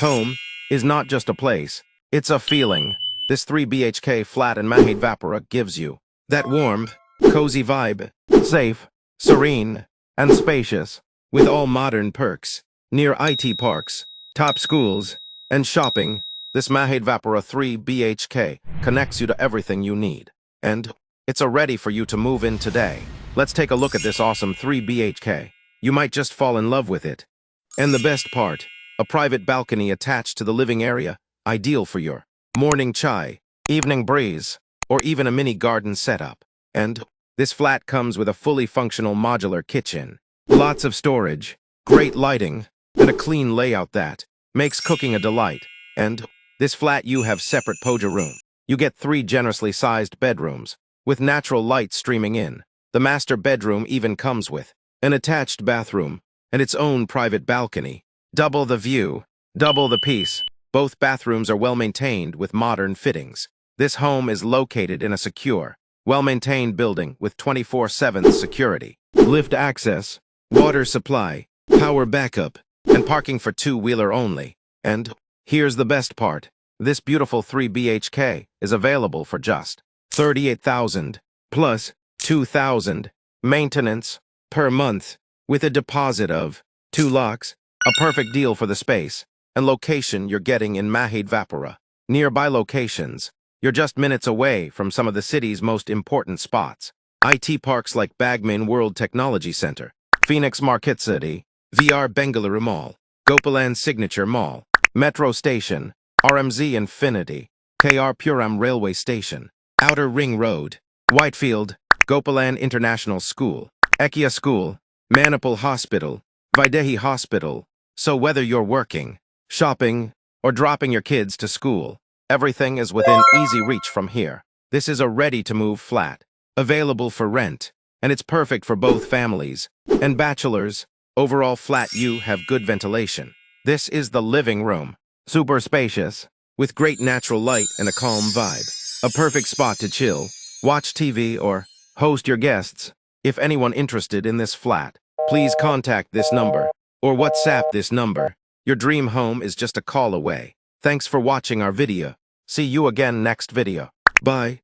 Home is not just a place, it's a feeling. This 3 BHK flat in Mahadevapura gives you that warm, cozy vibe, safe, serene, and spacious, with all modern perks, near IT parks, top schools, and shopping. This Mahadevapura 3 BHK connects you to everything you need, and it's ready for you to move in today. Let's take a look at this awesome 3 BHK. You might just fall in love with it. And the best part, a private balcony attached to the living area, ideal for your morning chai, evening breeze, or even a mini garden setup. And this flat comes with a fully functional modular kitchen, lots of storage, great lighting, and a clean layout that makes cooking a delight. And this flat you have separate puja room. You get 3 generously sized bedrooms, with natural light streaming in. The master bedroom even comes with an attached bathroom and its own private balcony. Double the view, double the peace. Both bathrooms are well-maintained with modern fittings. This home is located in a secure, well-maintained building with 24/7 security, lift access, water supply, power backup, and parking for 2-wheeler only. And here's the best part. This beautiful 3 BHK is available for just 38,000 plus 2,000 maintenance per month with a deposit of 2 lakhs. A perfect deal for the space and location you're getting in Mahadevapura. Nearby locations, you're just minutes away from some of the city's most important spots. IT parks like Bagman World Technology Center, Phoenix Market City, VR Bangalore Mall, Gopalan Signature Mall, Metro Station, RMZ Infinity, KR Puram Railway Station, Outer Ring Road, Whitefield, Gopalan International School, Ekia School, Manipal Hospital, Videhi Hospital. So whether you're working, shopping, or dropping your kids to school, everything is within easy reach from here. This is a ready-to-move flat, available for rent, and it's perfect for both families and bachelors. Overall flat you have good ventilation. This is the living room, super spacious, with great natural light and a calm vibe. A perfect spot to chill, watch TV, or host your guests. If anyone interested in this flat, please contact this number or WhatsApp this number. Your dream home is just a call away. Thanks for watching our video. See you again next video. Bye.